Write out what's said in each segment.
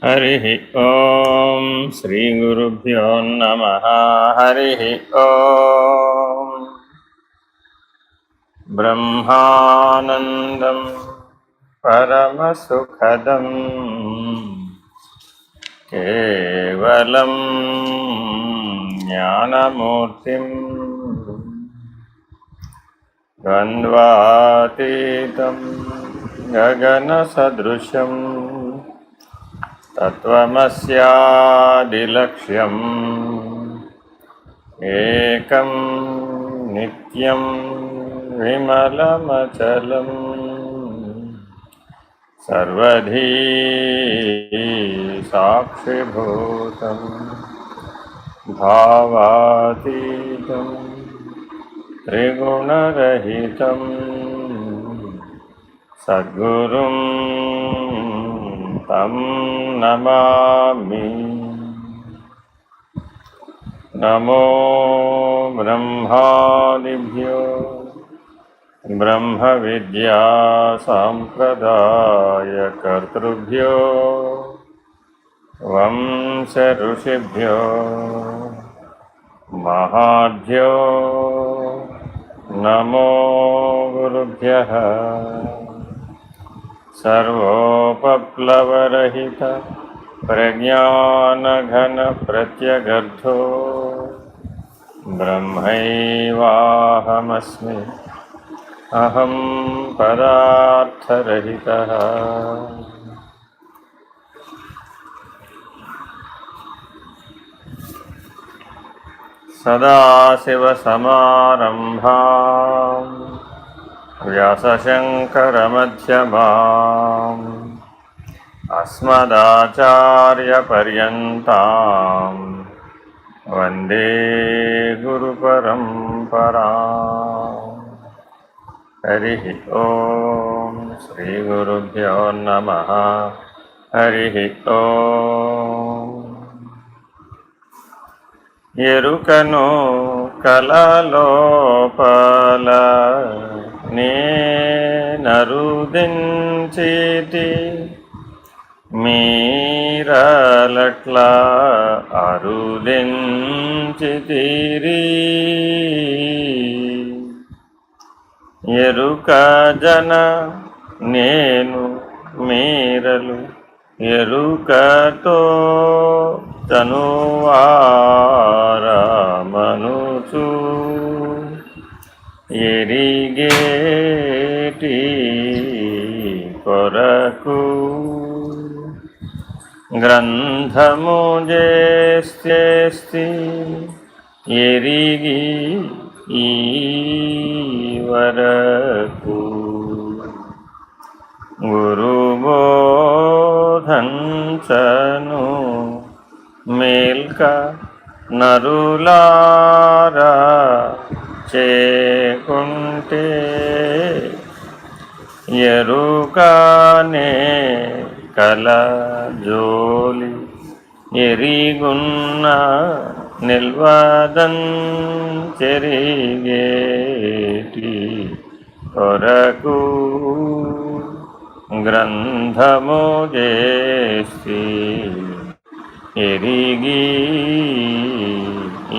हरिः ॐ श्रीगुरुभ्यो नमः। हरिः ॐ ब्रह्मानन्दं परमसुखदं केवलं ज्ञानमूर्तिं द्वन्द्वातीतं गगनसदृशं तत्त्वमस्यादिलक्ष्यम् एकं नित्यं विमलमचलं सर्वधी साक्षिभूतं भावातीतं त्रिगुणरहितं सद्गुरुं तं नमामि। नमो ब्रह्मादिभ्यो ब्रह्मविद्या सम्प्रदायकर्तृभ्यो वंश ऋषिभ्यो महाभ्यो नमो गुरुभ्यः। सर्वोपप्लवरहित प्रज्ञानघन प्रत्यगर्थो ब्रह्मैवाहमस्मि अहं पदार्थरहितः। सदाशिवसमारम्भां व्यासशङ्करमध्यमाम् अस्मदाचार्यपर्यन्तां वन्दे गुरुपरम्पराम्। हरिः ॐ श्रीगुरुभ्यो नमः। हरिः ॐ ఎరుకను కలలోపల నేనరుదించితి మీరలట్ల అరుదించితిరి. ఎరుక జన నేను మీరలు ఎరుకతో తనువారమనుచు ఎరిగేటి కొరకు గ్రంథము చేస్తే ఎరిగి ఈ వరకు గురుబోధంచను మేల్క నరులారా చేకుంటే ఎరుకనే కల జోలి ఎరిగున్న నిల్వదన్ చెరిగేటి కొరకు గ్రంథము చేసి ఎరిగి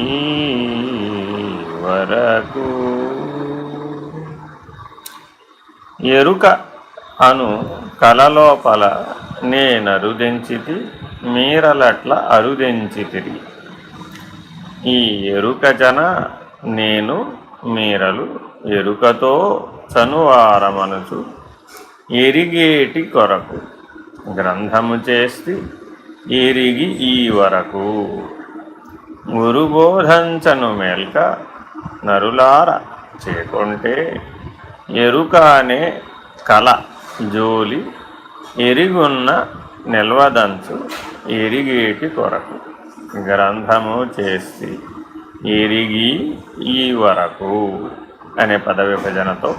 ఈ వరకు. ఎరుక అను కలలోపల నేనరుదించితి మీరలట్ల అరుదించితిరి. ఈ ఎరుక జన నేను మీరలు ఎరుకతో చనువారమనుచు ఎరిగేటి కొరకు గ్రంథము చేసి ఎరిగి ఈ వరకు గురుబోధంచను మేల్క నరులార చేకొంటే ఎరుక అనే కల జోలి ఎరిగున్న నిల్వదంచు ఎరిగేటి కొరకు గ్రంథము చేసి ఎరిగి ఈ వరకు అనే పద విభజనతో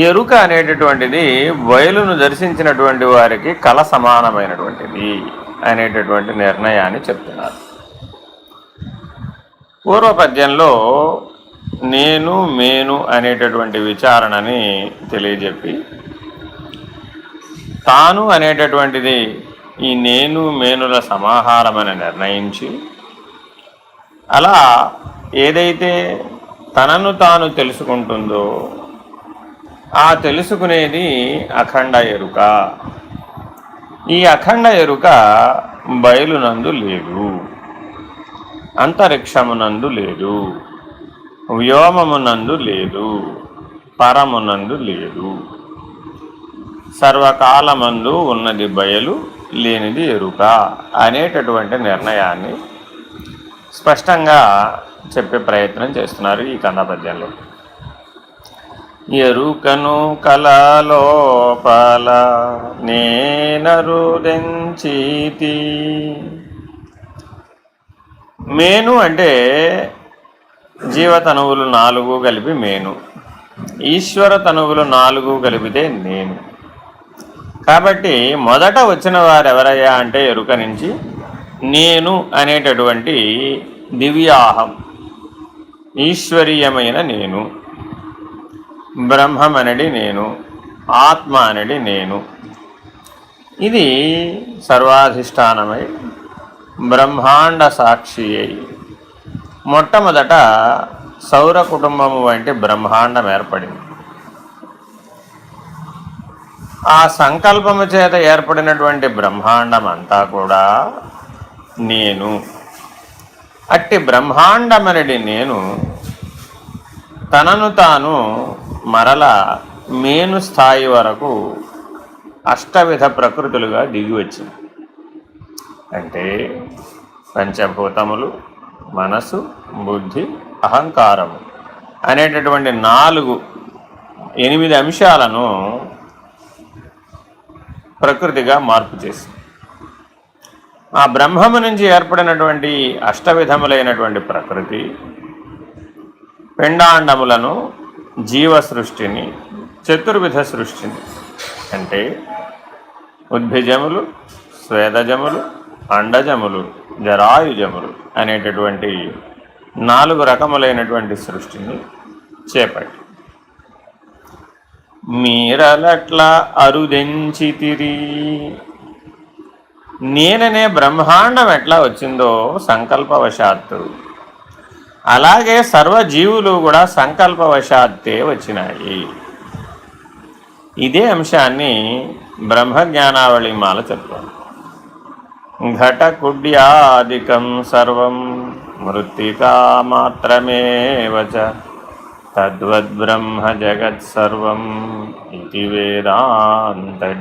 ఎరుక అనేటటువంటిది బయలును దర్శించినటువంటి వారికి కళ సమానమైనటువంటిది అనేటటువంటి నిర్ణయాన్ని చెప్తున్నారు. పూర్వపద్యంలో నేను మేను అనేటటువంటి విచారణని తెలియజెప్పి తాను అనేటటువంటిది ఈ నేను మేనుల సమాహారమని నిర్ణయించి, అలా ఏదైతే తనను తాను తెలుసుకుంటుందో ఆ తెలుసుకునేది అఖండ ఎరుక. ఈ అఖండ ఎరుక బయలునందు లేదు, అంతరిక్షమునందు లేదు, వ్యోమమునందు లేదు, పరమునందు లేదు. సర్వకాలమందు ఉన్నది బయలు, లేనిది ఎరుక అనేటటువంటి నిర్ణయాన్ని స్పష్టంగా చెప్పే ప్రయత్నం చేస్తున్నారు ఈ కథాపద్యంలో. ఎరుకను కలలోపల నేనరుదెంచితి. మేను అంటే జీవతనువులు 4 కలిపి మేను, ఈశ్వర తనువులు 4 కలిపితే నేను. కాబట్టి మొదట వచ్చిన వారు ఎవరయ్యా అంటే ఎరుక నుంచి నేను అనేటటువంటి దివ్యాహం, ఈశ్వరీయమైన నేను, బ్రహ్మమనడి నేను, ఆత్మ అనడి నేను. ఇది సర్వాధిష్టానమై బ్రహ్మాండ సాక్షి అయి మొట్టమొదట సౌర కుటుంబము వంటి బ్రహ్మాండం ఏర్పడింది. ఆ సంకల్పము చేత ఏర్పడినటువంటి బ్రహ్మాండం అంతా కూడా నేను. అట్టి బ్రహ్మాండమనడి నేను తనను తాను మరల మేను స్థాయి వరకు అష్టవిధ ప్రకృతులుగా దిగి వచ్చింది. అంటే పంచభూతములు, మనసు, బుద్ధి, అహంకారము అనేటటువంటి 8 అంశాలను ప్రకృతిగా మార్పు చేసింది. ఆ బ్రహ్మము నుంచి ఏర్పడినటువంటి అష్టవిధములైనటువంటి ప్రకృతి పిండాండములను, జీవ సృష్టిని, చతుర్విధ సృష్టిని అంటే ఉద్భిజములు, స్వేదజములు, అండజములు, జరాయుజములు అనేటటువంటి 4 రకములైనటువంటి సృష్టిని చేపట్టి మీరలట్లా అరుదెంచితిరి. నేననే బ్రహ్మాండం ఎట్లా వచ్చిందో సంకల్పవశాత్తు, అలాగే సర్వజీవులు కూడా సంకల్పవశాత్తే వచ్చినాయి. ఇదే అంశాన్ని బ్రహ్మజ్ఞానావళి మాల చెప్తాను. ఘటకుడ్యాదికం సర్వం మృత్తికా మాత్రమేవ చ తద్వద్బ్రహ్మ జగత్సర్వం ఇది వేదాంతడిండిమః.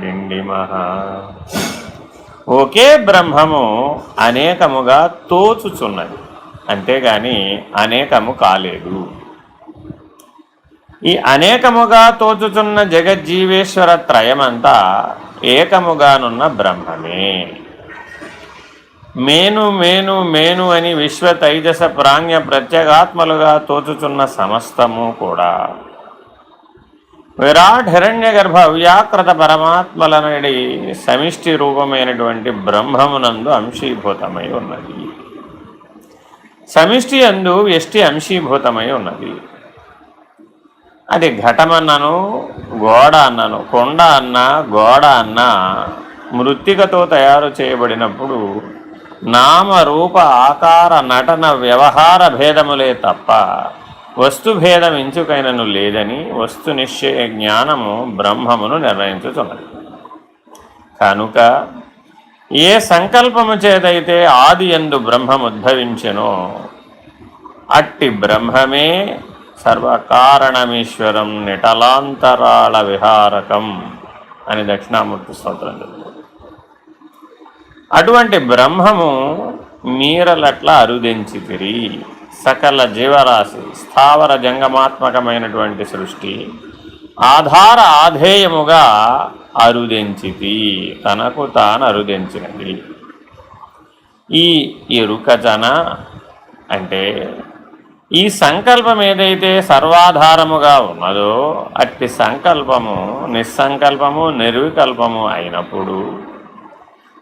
ఒకే బ్రహ్మము అనేకముగా తోచుచున్నది, అంతేగాని అనేకము కాలేదు. ఈ అనేకముగా తోచుచున్న జగజ్జీవేశ్వర త్రయమంతా ఏకముగానున్న బ్రహ్మమే. మేను మేను మేను అని విశ్వ తైజస ప్రాజ్ఞ ప్రత్యేగాత్మలుగా తోచుచున్న సమస్తము కూడా విరాట్ హిరణ్య గర్భ వ్యాకృత పరమాత్మలనడి సమిష్టి రూపమైనటువంటి బ్రహ్మమునందు అంశీభూతమై ఉన్నది. సమిష్టి అందు వ్యష్టి అంశీభూతమై ఉన్నది. అది ఘటమన్నను, గోడ అన్నను, కొండ అన్న, గోడ అన్న మృత్తికతో తయారు చేయబడినప్పుడు నామరూప ఆకార నటన వ్యవహార భేదములే తప్ప వస్తుభేదం ఇంచుకైనను లేదని వస్తు నిశ్చయ జ్ఞానము బ్రహ్మమును నిర్ణయించుతున్నది. కనుక ఏ సంకల్పము చేతైతే ఆది యందు బ్రహ్మముద్భవించెనో అట్టి బ్రహ్మమే సర్వకారణమీశ్వరం నిటలాంతరాళ విహారకం అని దక్షిణామూర్తి స్తోత్రం చెప్తుంది. అటువంటి బ్రహ్మము మీరలట్లా అరుదెంచితిరి. సకల జీవరాశి స్థావర జంగమాత్మకమైనటువంటి సృష్టి ఆధార ఆధేయముగా అరుదెంచితి, తనకు తాను అరుదెంచినది. ఈ ఎరుకజన అంటే ఈ సంకల్పం ఏదైతే సర్వాధారముగా ఉన్నదో అట్టి సంకల్పము నిస్సంకల్పము నిర్వికల్పము అయినప్పుడు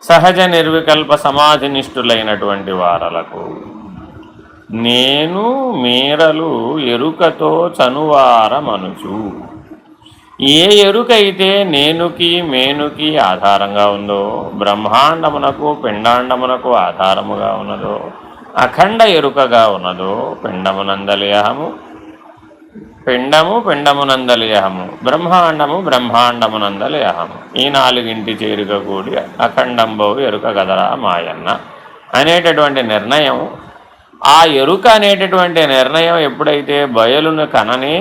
సహజ నిర్వికల్ప సమాధినిష్ఠులైనటువంటి వారలకు నేను మీరలు ఎరుకతో చనువారమనుచు. ఏ ఎరుకైతే నేనుకి మేనుకి ఆధారంగా ఉందో, బ్రహ్మాండమునకు పిండాండమునకు ఆధారముగా ఉన్నదో, అఖండ ఎరుకగా ఉన్నదో, పిండమునందలియహము పిండము పిండమునందలియహము, బ్రహ్మాండము బ్రహ్మాండమునందలియహము, ఈ నాలుగింటి చేరుక కూడి అఖండంబవు ఎరుక గదరా మాయన్న అనేటటువంటి నిర్ణయం, ఆ ఎరుక అనేటటువంటి నిర్ణయం ఎప్పుడైతే బయలును కననే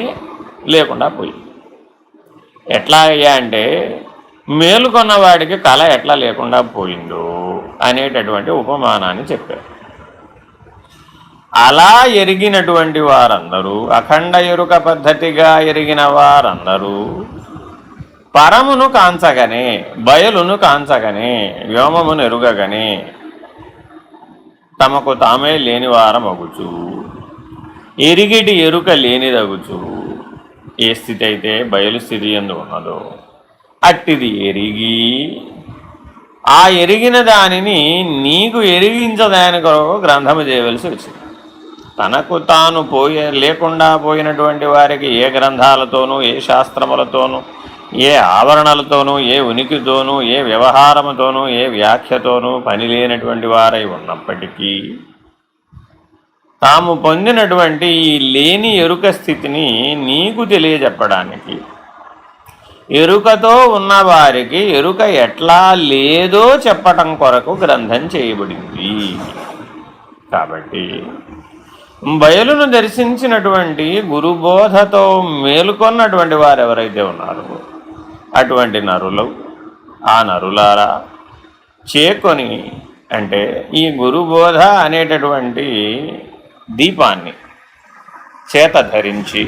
లేకుండా పోయింది. ఎట్లా అయ్యా అంటే, మేలుకొన్నవాడికి కళ ఎట్లా లేకుండా పోయిందో అనేటటువంటి ఉపమానాన్ని చెప్పారు. అలా ఎరిగినటువంటి వారందరూ, అఖండ ఎరుక పద్ధతిగా ఎరిగిన వారందరూ పరమును కాంచగనే, బయలును కాంచగనే, వ్యోమమును ఎరుగగనే తమకు తామే లేనివారమగుచు, ఎరిగిటి ఎరుక లేనిదగుచు, ఏ స్థితి అయితే బయలు స్థితి ఎందు ఉన్నదో అట్టిది ఎరిగి, ఆ ఎరిగిన దానిని నీకు ఎరిగించదాని కొరకు గ్రంథము చేయవలసి వచ్చింది. తనకు తాను లేకుండా పోయినటువంటి వారికి ఏ గ్రంథాలతోనూ, ఏ శాస్త్రములతోనూ, ఏ ఆవరణలతోనూ, ఏ ఉనికితోనూ, ఏ వ్యవహారముతోనూ, ఏ వ్యాఖ్యతోనూ పని లేనటువంటి వారై ఉన్నప్పటికీ తాము పొందినటువంటి ఈ లేని ఎరుక స్థితిని నీకు తెలియజెప్పడానికి, ఎరుకతో ఉన్నవారికి ఎరుక ఎట్లా లేదో చెప్పటం కొరకు గ్రంథం చేయబడింది. కాబట్టి బయలును దర్శించినటువంటి గురుబోధతో మేలుకొన్నటువంటి వారు ఎవరైతే ఉన్నారో అటువంటి నరులు, ఆ నరులారా చేకొని, అంటే ఈ గురుబోధ అనేటటువంటి దీపాన్ని చేత ధరించి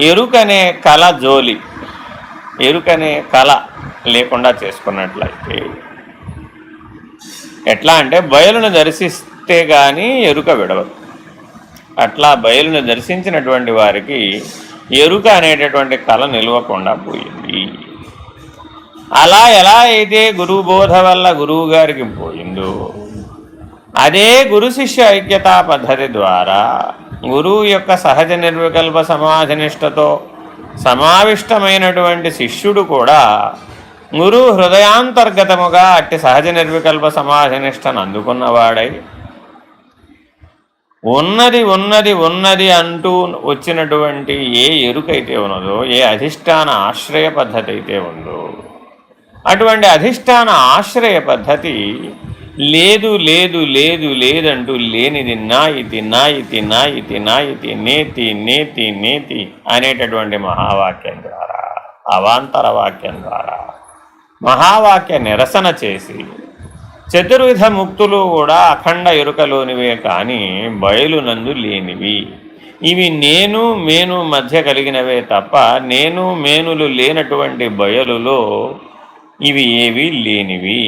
ఎరుకనే కళ జోలి, ఎరుకనే కళ లేకుండా చేసుకున్నట్లయితే, ఎట్లా అంటే బయలును దర్శిస్తే కానీ ఎరుక విడవదు. అట్లా బయలును దర్శించినటువంటి వారికి ఎరుక అనేటటువంటి కళ నిలవకుండా పోయింది. అలా ఎలా అయితే గురువు బోధ వల్ల గురువు గారికి పోయిందో, అదే గురు శిష్య ఐక్యతా పద్ధతి ద్వారా గురువు యొక్క సహజ నిర్వికల్ప సమాధినిష్టతో సమావిష్టమైనటువంటి శిష్యుడు కూడా గురువు హృదయాంతర్గతముగా అట్టి సహజ నిర్వికల్ప సమాధినిష్టను అందుకున్నవాడై ఉన్నది ఉన్నది ఉన్నది అంటూ వచ్చినటువంటి ఏ ఎరుకైతే ఉన్నదో, ఏ అధిష్టాన ఆశ్రయ పద్ధతి అయితే ఉందో, అటువంటి అధిష్టాన ఆశ్రయ పద్ధతి లేదు లేదు లేదు లేదంటూ లేనిది నాయితి నాయితి నాయితి నాయితి నేతి నేతి నేతి అనేటటువంటి మహావాక్యం ద్వారా, అవాంతర వాక్యం ద్వారా మహావాక్య నిరసన చేసి, చతుర్విధ ముక్తులు కూడా అఖండ ఎరుకలోనివే కానీ బయలునందు లేనివి, ఇవి నేను మేను మధ్య కలిగినవే తప్ప నేను మేనులు లేనటువంటి బయలులో ఇవి ఏవి లేనివి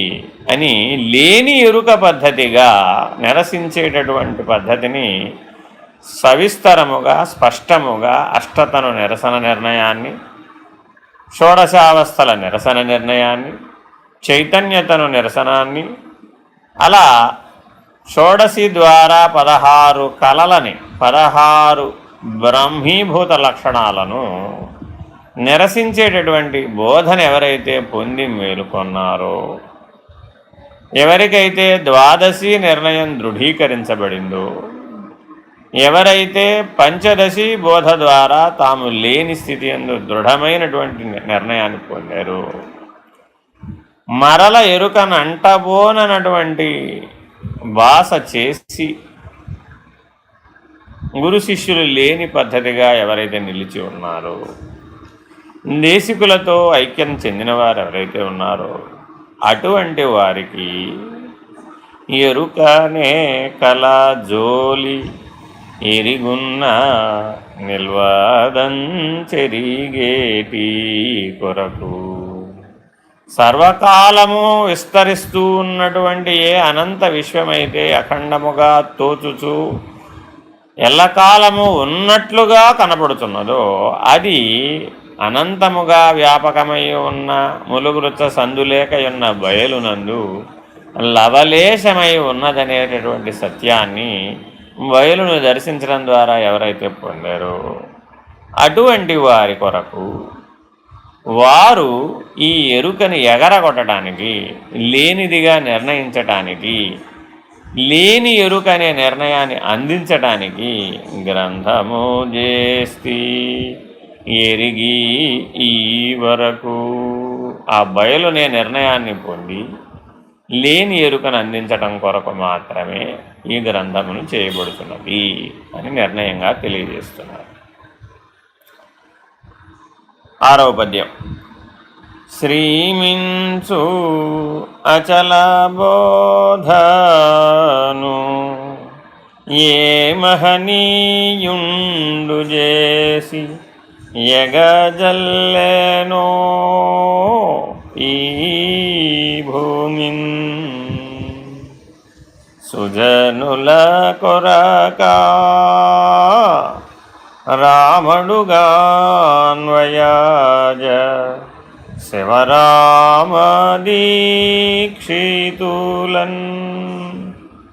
అని లేని ఎరుక పద్ధతిగా నిరసించేటటువంటి పద్ధతిని సవిస్తరముగా స్పష్టముగా అష్టతను నిరసన నిర్ణయాన్ని, షోడశావస్థల నిరసన నిర్ణయాన్ని, చైతన్యతను నిరసనాన్ని, అలా షోడశి ద్వారా 16 కళలని, 16 బ్రహ్మీభూత లక్షణాలను నిరసించేటటువంటి బోధన ఎవరైతే పొంది మేలుకొన్నారో, ఎవరికైతే ద్వాదశి నిర్ణయం దృఢీకరించబడిందో, ఎవరైతే పంచదశి బోధ ద్వారా తాము లేని స్థితి యందు దృఢమైనటువంటి నిర్ణయాన్ని పొందారో, మరల ఎరుకనంటబోనటువంటి భాష చేసి గురు శిష్యులు లేని పద్ధతిగా ఎవరైతే నిలిచి ఉన్నారో, దేశికులతో ఐక్యం చెందిన వారు ఎవరైతే ఉన్నారో అటువంటి వారికి ఎరుకనే కళ జోలి ఎరిగున్న నిల్వాదంచెరిగేటి కొరకు, సర్వకాలము విస్తరిస్తూ ఉన్నటువంటి ఏ అనంత విశ్వమైతే అఖండముగా తోచుచు ఎల్లకాలము ఉన్నట్లుగా కనపడుతున్నదో, అది అనంతముగా వ్యాపకమై ఉన్న ములుగురుచ సందులేక ఉన్న బయలునందు లవలేశమై ఉన్నదనేటటువంటి సత్యాన్ని బయలును దర్శించడం ద్వారా ఎవరైతే పొందారో అటువంటి వారి కొరకు వారు ఈ ఎరుకని ఎగరగొట్టడానికి, లేనిదిగా నిర్ణయించటానికి, లేని ఎరుక అనే నిర్ణయాన్ని అందించటానికి గ్రంథము చేస్తి ఎరిగి ఈ వరకు ఆ బయలునే నిర్ణయాన్ని పొంది లేని ఎరుకను అందించటం కొరకు మాత్రమే ఈ గ్రంథమును చేయబడుతున్నది అని నిర్ణయంగా తెలియజేస్తున్నారు. 6వ పద్యం. శ్రీమించు అచల బోధను ఏ మహనీయుండు చేసి ఎగజల్లెనో ఈ భూమిన్ సుజనుల కొరకా రామడుగాన్వయాజ శివరామదీక్షితులన్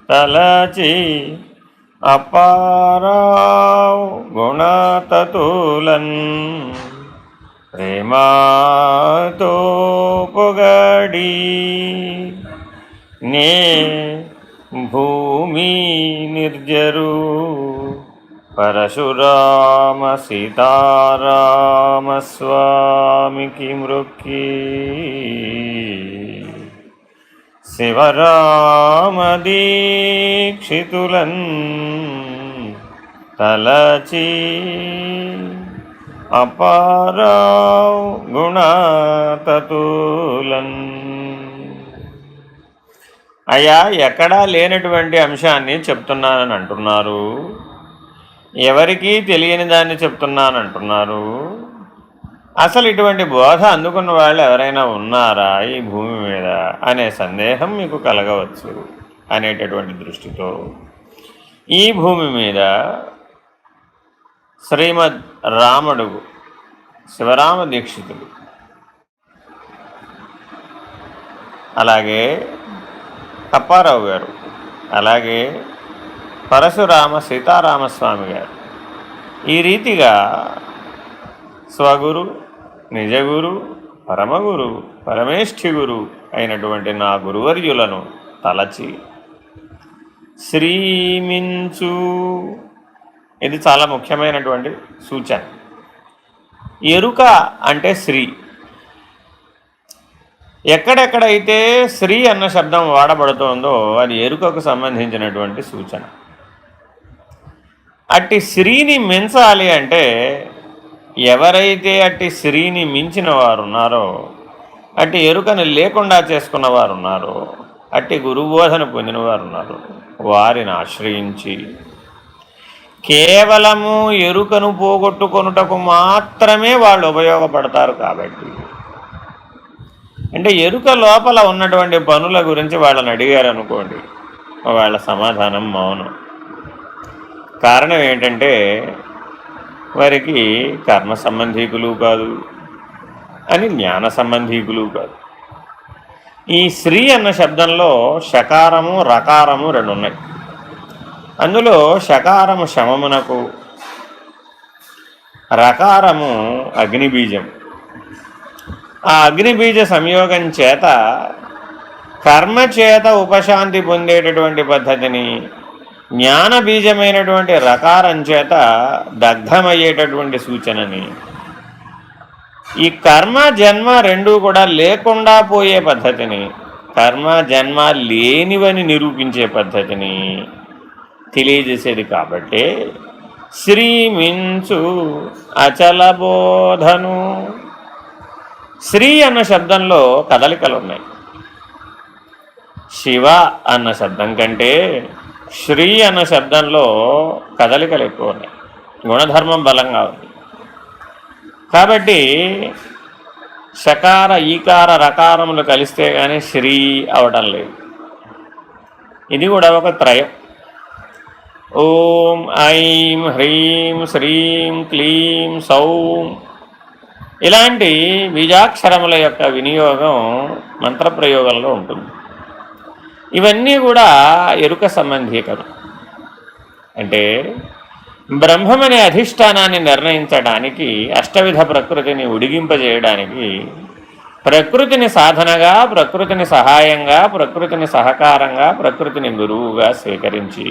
తలచి అపారావ్ గుణతతులన్ ప్రేమతో పొగడి నే భూమి నిర్జరు పరశురామ సీతారామ స్వామికి మృక్కి శివరామ దీక్షితులన్ తలచి అపారావ్ గుణతతులన్. అయ్యా, ఎక్కడా లేనటువంటి అంశాన్ని చెప్తున్నానని అంటున్నారు, ఎవరికీ తెలియని దాన్ని చెప్తున్నానంటున్నారు. అసలు ఇటువంటి బోధ అందుకున్న వాళ్ళు ఎవరైనా ఉన్నారా ఈ భూమి మీద అనే సందేహం మీకు కలగవచ్చు అనేటటువంటి దృష్టితో ఈ భూమి మీద శ్రీమద్ రాముడు శివరామ దీక్షితుడు, అలాగే అప్పారావు గారు, అలాగే పరశురామ సీతారామస్వామి గారు, ఈ రీతిగా స్వగురు, నిజగురు, పరమగురు, పరమేష్ఠి గురు అయినటువంటి నా గురువర్యులను తలచి శ్రీమించు, ఇది చాలా ముఖ్యమైనటువంటి సూచన. ఎరుక అంటే శ్రీ. ఎక్కడెక్కడైతే శ్రీ అన్న శబ్దం వాడబడుతోందో అది ఎరుకకు సంబంధించినటువంటి సూచన. అట్టి శ్రీని మించాలి అంటే ఎవరైతే అట్టి శ్రీని మించిన వారు ఉన్నారో, అట్టి ఎరుకను లేకుండా చేసుకున్న వారు ఉన్నారో, అట్టి గురుబోధన పొందిన వారు ఉన్నారు, వారిని ఆశ్రయించి కేవలము ఎరుకను పోగొట్టుకొనుటకు మాత్రమే వాళ్ళు ఉపయోగపడతారు. కాబట్టి అంటే ఎరుక లోపల ఉన్నటువంటి పనుల గురించి వాళ్ళని అడిగారు అనుకోండి, వాళ్ళ సమాధానం మౌనం. కారణం ఏంటంటే వారికి కర్మ సంబంధీకులు కాదు అని జ్ఞాన సంబంధీకులు కాదు. ఈ శ్రీ అన్న శబ్దంలో షకారము రకారము రెండు ఉన్నాయి. అందులో షకారము శమమునకు, రకారము అగ్నిబీజం. ఆ అగ్నిబీజ సంయోగం చేత కర్మ చేత ఉపశాంతి పొందేటటువంటి పద్ధతిని, జ్ఞాన బీజమైనటువంటి రకారం చేత దగ్ధమయ్యేటటువంటి సూచనని, ఈ కర్మ జన్మ రెండూ కూడా లేకుండా పోయే పద్ధతిని, కర్మ జన్మ లేనివని నిరూపించే పద్ధతిని తెలియజేసేది. కాబట్టి శ్రీమించు అచల బోధను. శ్రీ అన్న శబ్దంలో కదలికలు ఉన్నాయి. శివ అన్న శబ్దం కంటే శ్రీ అన్న శబ్దంలో కదలికలు ఎక్కువ ఉన్నాయి, గుణధర్మం బలంగా ఉంది. కాబట్టి షకార ఈకార రకారములు కలిస్తే కానీ శ్రీ అవడం లేదు. ఇది కూడా ఒక త్రయం. ఓం ఐం హ్రీం శ్రీం క్లీం సౌం ఇలాంటి బీజాక్షరముల యొక్క వినియోగం మంత్రప్రయోగంలో ఉంటుంది. ఇవన్నీ కూడా ఎరుక సంబంధీకరం. అంటే బ్రహ్మమనే అధిష్టానాన్ని నిర్ణయించడానికి, అష్టవిధ ప్రకృతిని ఉడిగింపజేయడానికి ప్రకృతిని సాధనగా, ప్రకృతిని సహాయంగా, ప్రకృతిని సహకారంగా, ప్రకృతిని గురువుగా స్వీకరించి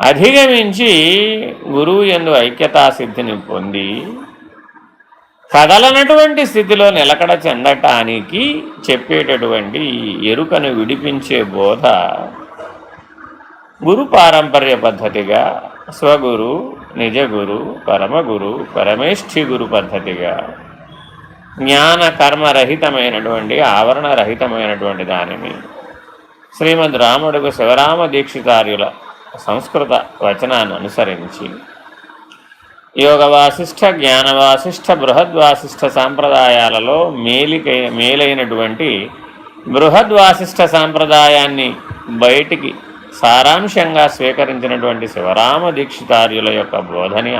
అధిగమించి గురువు యందు ఐక్యతా సిద్ధిని పొంది కదలనటువంటి స్థితిలో నిలకడ చెందటానికి చెప్పేటటువంటి ఎరుకను విడిపించే బోధ గురు పారంపర్య పద్ధతిగా, స్వగురు, నిజగురు, పరమగురు, పరమేష్ఠి గురు పద్ధతిగా జ్ఞాన కర్మరహితమైనటువంటి, ఆవరణరహితమైనటువంటి దానిని శ్రీమద్ రాముడుగు శివరామ దీక్షితార్యుల సంస్కృత వచనాన్ని అనుసరించి యోగ వాసిష్ఠ, జ్ఞాన వాసిష్ఠ, బృహద్వాసిష్ఠ సాంప్రదాయాలలో మేలైనటువంటి బృహద్వాసిష్ఠ సాంప్రదాయాన్ని బయటికి సారాంశంగా స్వీకరించినటువంటి శివరామ దీక్షితార్యుల యొక్క బోధని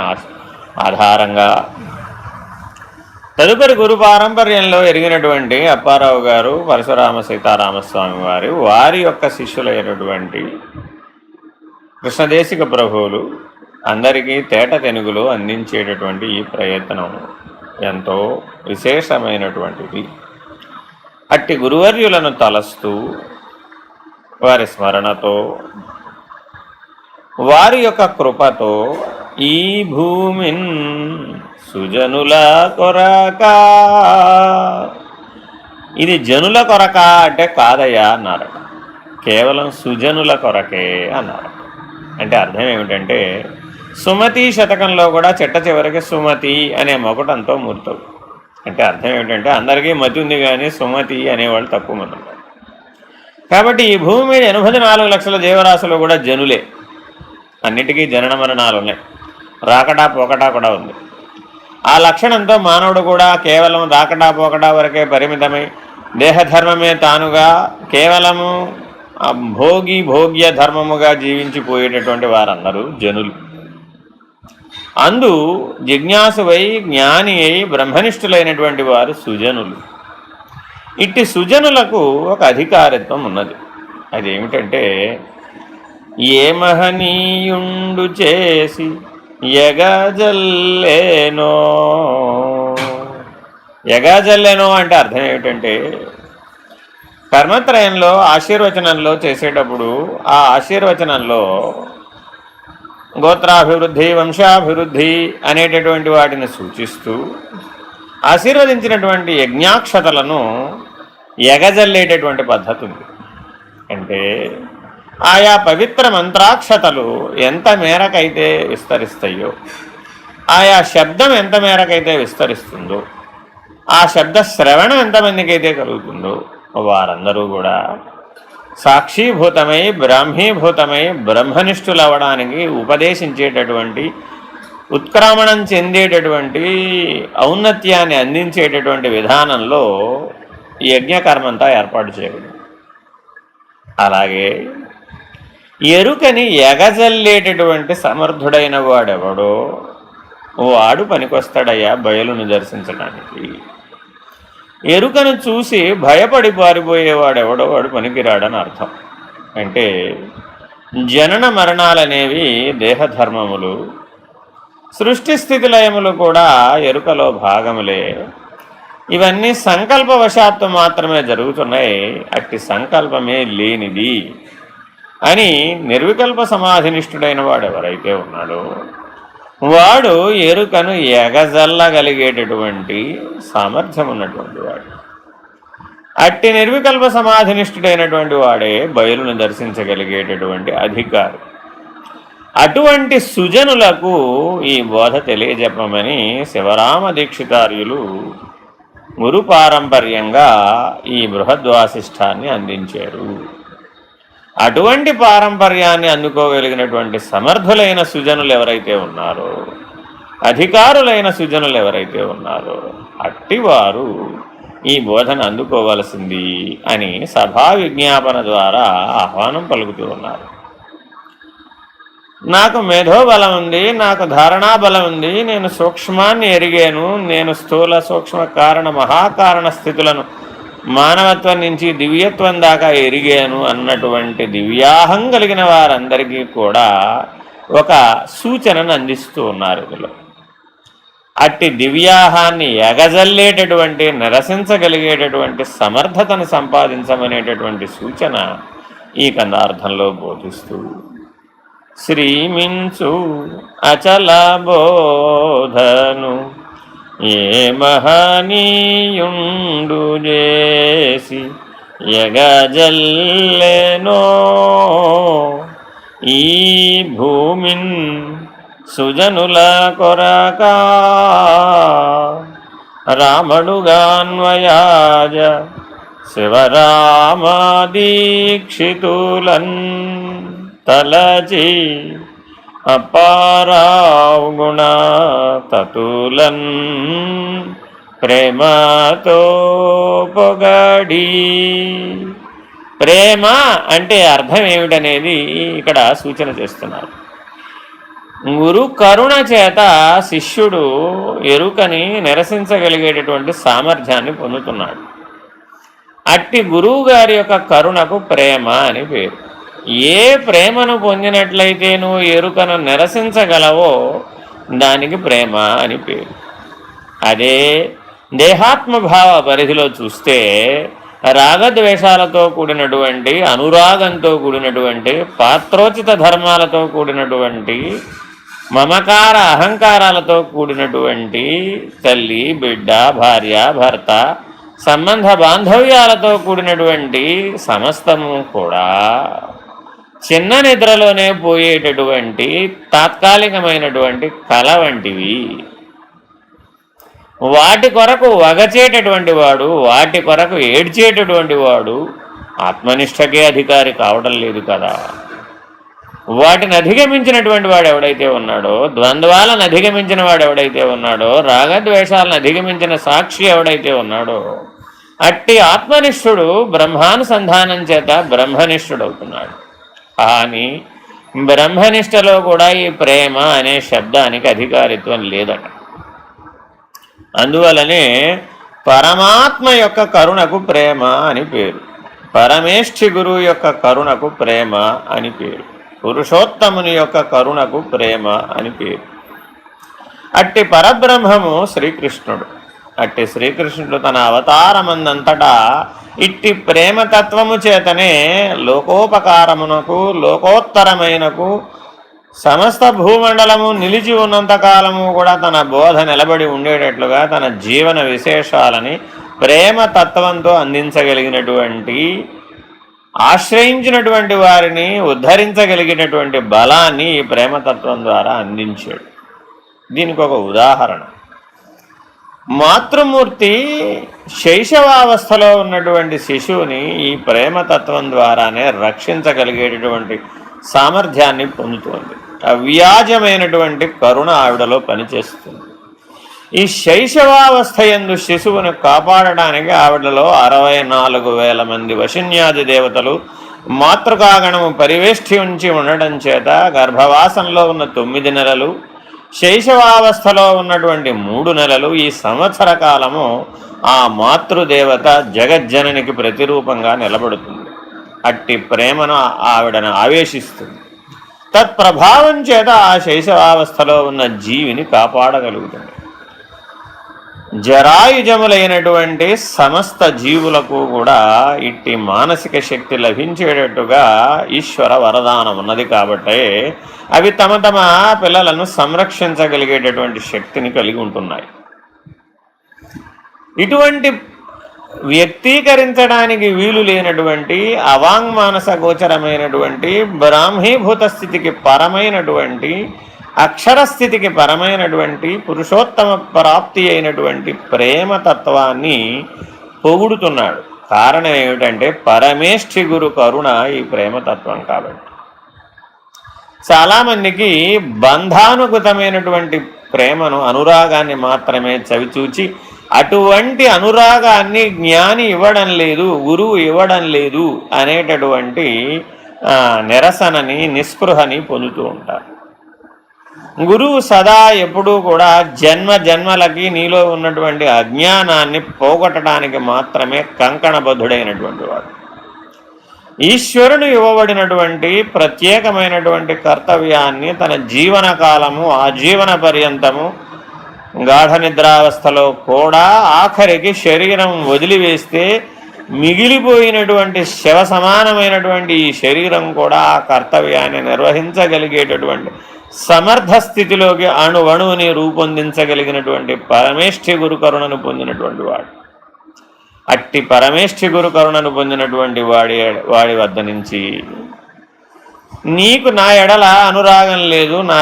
ఆధారంగా తదుపరి గురు పారంపర్యంలో ఎరిగినటువంటి అప్పారావు గారు, పరశురామ సీతారామస్వామి వారి యొక్క శిష్యులైనటువంటి కృష్ణదేశిక ప్రభువులు అందరికీ తేట తెనుగులు అందించేటటువంటి ఈ ప్రయత్నం ఎంతో విశేషమైనటువంటిది. అట్టి గురువర్యులను తలస్తూ వారి స్మరణతో, వారి యొక్క కృపతో ఈ భూమిన్ సుజనుల కొరక, ఇది జనుల కొరక అంటే కాదయ్యా అన్నారట, కేవలం సుజనుల కొరకే అన్నారట. అంటే అర్థం ఏమిటంటే సుమతి శతకంలో కూడా చిట్ట చివరికి సుమతి అనే మొకటంతో మూర్తవు. అంటే అర్థం ఏమిటంటే అందరికీ మతి ఉంది కానీ సుమతి అనేవాళ్ళు తక్కువ మంది ఉన్నారు. కాబట్టి ఈ భూమి మీద 84 లక్షల జీవరాశులు కూడా జనులే. అన్నిటికీ జనన మరణాలు ఉన్నాయి, రాకడా పోకడా కూడా ఉంది. ఆ లక్షణంతో మానవుడు కూడా కేవలం రాకడా పోకడా వరకే పరిమితమై దేహధర్మమే తానుగా కేవలము భోగ్య ధర్మముగా జీవించిపోయేటటువంటి వారందరూ జనులు. అందు జిజ్ఞాసువై, జ్ఞాని అయి బ్రహ్మనిష్ఠులైనటువంటి వారు సుజనులు. ఇట్టి సుజనులకు ఒక అధికారిత్వం ఉన్నది. అదేమిటంటే ఏ మహనీయుండు చేసి ఎగజల్లేనో. ఎగజల్లేనో అంటే అర్థం ఏమిటంటే కర్మత్రయంలో ఆశీర్వచనంలో చేసేటప్పుడు ఆ ఆశీర్వచనంలో గోత్రాభివృద్ధి, వంశాభివృద్ధి అనేటటువంటి వాటిని సూచిస్తూ ఆశీర్వదించినటువంటి యజ్ఞాక్షతలను ఎగజల్లేటటువంటి పద్ధతి ఉంది. అంటే ఆయా పవిత్ర మంత్రాక్షతలు ఎంత మేరకైతే విస్తరిస్తాయో, ఆయా శబ్దం ఎంత మేరకైతే విస్తరిస్తుందో, ఆ శబ్ద శ్రవణం ఎంతమందికి అయితే కలుగుతుందో వారందరూ కూడా సాక్షీభూతమై, బ్రాహ్మీభూతమై బ్రహ్మనిష్ఠులు అవ్వడానికి ఉపదేశించేటటువంటి, ఉత్క్రమణం చెందేటటువంటి, ఔన్నత్యాన్ని అందించేటటువంటి విధానంలో ఈ యజ్ఞకర్మంతా ఏర్పాటు చేయబడింది. అలాగే ఎరుకని ఎగజల్లేటటువంటి సమర్థుడైన వాడెవడో వాడు పనికొస్తాడయ్యా బయలును దర్శించడానికి. ఎరుకను చూసి భయపడి పారిపోయేవాడెవడో వాడు పనికిరాడని అర్థం. అంటే జనన మరణాలనేవి దేహధర్మములు, సృష్టి స్థితి లయములు కూడా ఎరుకలో భాగములే. ఇవన్నీ సంకల్పవశాత్తు మాత్రమే జరుగుతున్నాయి, అట్టి సంకల్పమే లేనిది అని నిర్వికల్ప సమాధినిష్ఠుడైన వాడు ఎవరైతే ఉన్నాడో వాడు ఎరుకను ఎగజల్లగలిగేటటువంటి సామర్థ్యం ఉన్నటువంటి వాడు. అట్టి నిర్వికల్ప సమాధినిష్ఠుడైనటువంటి వాడే బయలును దర్శించగలిగేటటువంటి అధికారి. అటువంటి సుజనులకు ఈ బోధ తెలియజెప్పమని శివరామ దీక్షితార్యులు గురు పారంపర్యంగా ఈ బృహద్వాసిష్ఠాన్ని అందించారు. అటువంటి పారంపర్యాన్ని అందుకోగలిగినటువంటి సమర్థులైన సుజనులు ఎవరైతే ఉన్నారో, అధికారులైన సుజనులు ఎవరైతే ఉన్నారో అట్టివారు ఈ బోధన అందుకోవలసింది అని సభా విజ్ఞాపన ద్వారా ఆహ్వానం పలుకుతూ ఉన్నారు. నాకు మేధోబలం ఉంది, నాకు ధారణా బలం ఉంది, నేను సూక్ష్మాన్ని ఎరిగాను, నేను స్థూల సూక్ష్మ కారణ మహాకారణ స్థితులను మానవత్వం నుంచి దివ్యత్వం దాకా ఎరిగాను అన్నటువంటి దివ్యాహం కలిగిన వారందరికీ కూడా ఒక సూచనను అందిస్తూ ఉన్నారు ఇందులో. అట్టి దివ్యాహాన్ని ఎగజల్లేటటువంటి నిరసించగలిగేటటువంటి సమర్థతను సంపాదించమనేటటువంటి సూచన ఈ కందార్థంలో బోధిస్తూ శ్రీమించు అచల బోధను ఏ మహనీయుండు చేసి ఎగజల్లెనో ఈ భూమిన్ సుజనుల కొరక రామడుగాన్వయాజ శివరామ దీక్షితులన్ తలచి అపారావు గుణ తతులన్ ప్రేమతో పొగడి. ప్రేమ అంటే అర్థం ఏమిటనేది ఇక్కడ సూచన చేస్తున్నారు. గురు కరుణ చేత శిష్యుడు ఎరుకని నిరసించగలిగేటటువంటి సామర్థ్యాన్ని పొందుతున్నాడు. అట్టి గురువు గారి యొక్క కరుణకు ప్రేమ అని పేరు. ఏ ప్రేమను పొందినట్లయితే నువ్వు ఎరుకను నిరసించగలవో దానికి ప్రేమ అని పేరు. అదే దేహాత్మభావ పరిధిలో చూస్తే రాగద్వేషాలతో కూడినటువంటి, అనురాగంతో కూడినటువంటి, పాత్రోచిత ధర్మాలతో కూడినటువంటి, మమకార అహంకారాలతో కూడినటువంటి తల్లి, బిడ్డ, భార్య, భర్త సంబంధ బాంధవ్యాలతో కూడినటువంటి సమస్తము కూడా చిన్న నిద్రలోనే పోయేటటువంటి తాత్కాలికమైనటువంటి కళ వంటివి. వాటి కొరకు వగచేటటువంటి వాడు, వాటి కొరకు ఏడ్చేటటువంటి వాడు ఆత్మనిష్టకే అధికారి కావడం లేదు కదా. వాటిని అధిగమించినటువంటి వాడు ఎవడైతే ఉన్నాడో, ద్వంద్వాలను అధిగమించిన వాడు ఎవడైతే ఉన్నాడో, రాగద్వేషాలను అధిగమించిన సాక్షి ఎవడైతే ఉన్నాడో, అట్టి ఆత్మనిష్ఠుడు బ్రహ్మానుసంధానం చేత బ్రహ్మనిష్ఠుడవుతున్నాడు. కానీ బ్రహ్మనిష్టలో కూడా ఈ ప్రేమ అనే శబ్దానికి అధికారిత్వం లేదట. అందువలనే పరమాత్మ యొక్క కరుణకు ప్రేమ అని పేరు, పరమేష్ఠి గురువు యొక్క కరుణకు ప్రేమ అని పేరు, పురుషోత్తముని యొక్క కరుణకు ప్రేమ అని పేరు. అట్టి పరబ్రహ్మము శ్రీకృష్ణుడు. అట్టి శ్రీకృష్ణుడు తన అవతారమందంతటా ఇట్టి ప్రేమతత్వము చేతనే లోకోపకారమునకు, లోకోత్తరమైనకు, సమస్త భూమండలము నిలిచి ఉన్నంతకాలము కూడా తన బోధ నిలబడి ఉండేటట్లుగా తన జీవన విశేషాలని ప్రేమతత్వంతో అందించగలిగినటువంటి, ఆశ్రయించినటువంటి వారిని ఉద్ధరించగలిగినటువంటి బలాన్ని ఈ ప్రేమతత్వం ద్వారా అందించాడు. దీనికి ఒక ఉదాహరణ, మాతృమూర్తి శైశవావస్థలో ఉన్నటువంటి శిశువుని ఈ ప్రేమతత్వం ద్వారానే రక్షించగలిగేటటువంటి సామర్థ్యాన్ని పొందుతోంది. అవ్యాజమైనటువంటి కరుణ ఆవిడలో పనిచేస్తుంది. ఈ శైశవావస్థ యందు శిశువును కాపాడడానికి ఆవిడలో 64,000 మంది వశిన్యాది దేవతలు మాతృకాగణము పరివేష్టి ఉంచి ఉండడం చేత గర్భవాసంలో ఉన్న 9 నెలలు, శైశవావస్థలో ఉన్నటువంటి 3 నెలలు, ఈ సంవత్సర కాలము ఆ మాతృదేవత జగజ్జననికి ప్రతిరూపంగా నిలబడుతుంది. అట్టి ప్రేమను ఆవిడను ఆవేశిస్తుంది. తత్ప్రభావం చేత ఆ శైశవావస్థలో ఉన్న జీవిని కాపాడగలుగుతుంది. జరాయుజములైనటువంటి సమస్త జీవులకు కూడా ఇట్టి మానసిక శక్తి లభించేటట్టుగా ఈశ్వర వరదానం ఉన్నది. కాబట్టి అవి తమ తమ పిల్లలను సంరక్షించగలిగేటటువంటి శక్తిని కలిగి ఉంటున్నాయి. ఇటువంటి వ్యక్తీకరించడానికి వీలు లేనటువంటి అవాంగ్మానస గోచరమైనటువంటి బ్రాహ్మీభూత స్థితికి పరమైనటువంటి, అక్షరస్థితికి పరమైనటువంటి, పురుషోత్తమ ప్రాప్తి అయినటువంటి ప్రేమతత్వాన్ని పొగుడుతున్నాడు. కారణం ఏమిటంటే పరమేష్ఠి గురు కరుణ ఈ ప్రేమతత్వం. కాబట్టి చాలామందికి బంధానుగతమైనటువంటి ప్రేమను, అనురాగాన్ని మాత్రమే చవిచూచి అటువంటి అనురాగాన్ని జ్ఞాని ఇవ్వడం లేదు, గురువు ఇవ్వడం లేదు అనేటటువంటి నిరసనని, నిస్పృహని పొందుతూ ఉంటారు. గురువు సదా ఎప్పుడూ కూడా జన్మ జన్మలకి నీలో ఉన్నటువంటి అజ్ఞానాన్ని పోగొట్టడానికి మాత్రమే కంకణబద్ధుడైనటువంటి వాడు. ఈశ్వరుని ఇవ్వబడినటువంటి ప్రత్యేకమైనటువంటి కర్తవ్యాన్ని తన జీవన కాలము ఆజీవన పర్యంతము గాఢ నిద్రావస్థలో కూడా ఆఖరికి శరీరం వదిలివేస్తే మిగిలిపోయినటువంటి శవ సమానమైనటువంటి ఈ శరీరం కూడా ఆ కర్తవ్యాన్ని నిర్వహించగలిగేటటువంటి సమర్థ స్థితిలోకి అణువణువుని రూపొందించగలిగినటువంటి పరమేష్ఠి గురు కరుణను పొందినటువంటి వాడు. అట్టి పరమేష్ఠి గురు కరుణను పొందినటువంటి వాడి వద్ద నుంచి నీకు నా ఎడల అనురాగం లేదు, నా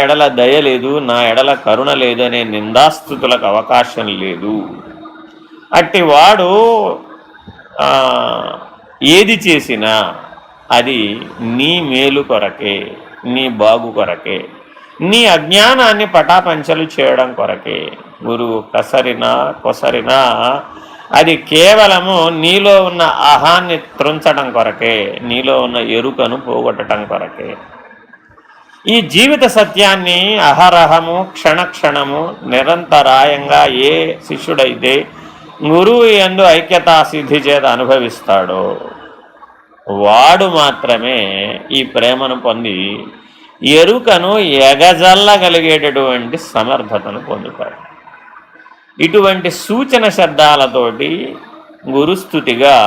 ఎడల దయ లేదు, నా ఎడల కరుణ లేదు అనే నిందాస్తుతులకు అవకాశం లేదు. అట్టి వాడు ఏది చేసినా అది నీ మేలు కొరకే, నీ బాగు కొరకే, నీ అజ్ఞానాన్ని పటాపంచలు చేయడం కొరకే. గురువు కసరినా కొసరినా అది కేవలము నీలో ఉన్న అహాన్ని త్రుంచడం కొరకే, నీలో ఉన్న ఎరుకను పోగొట్టడం కొరకే. ఈ జీవిత సత్యాన్ని అహరహము క్షణక్షణము నిరంతరాయంగా ఏ శిష్యుడైతే గురువు యందు ఐక్యతా సిద్ధి చేత అనుభవిస్తాడో వాడు మాత్రమే ఈ ప్రేమను పొంది ఎరుకను ఎగజల్లగలిగేటటువంటి సమర్థతను పొందుతాడు. ఇటువంటి సూచన శబ్దాలతోటి గురుస్థుతిగా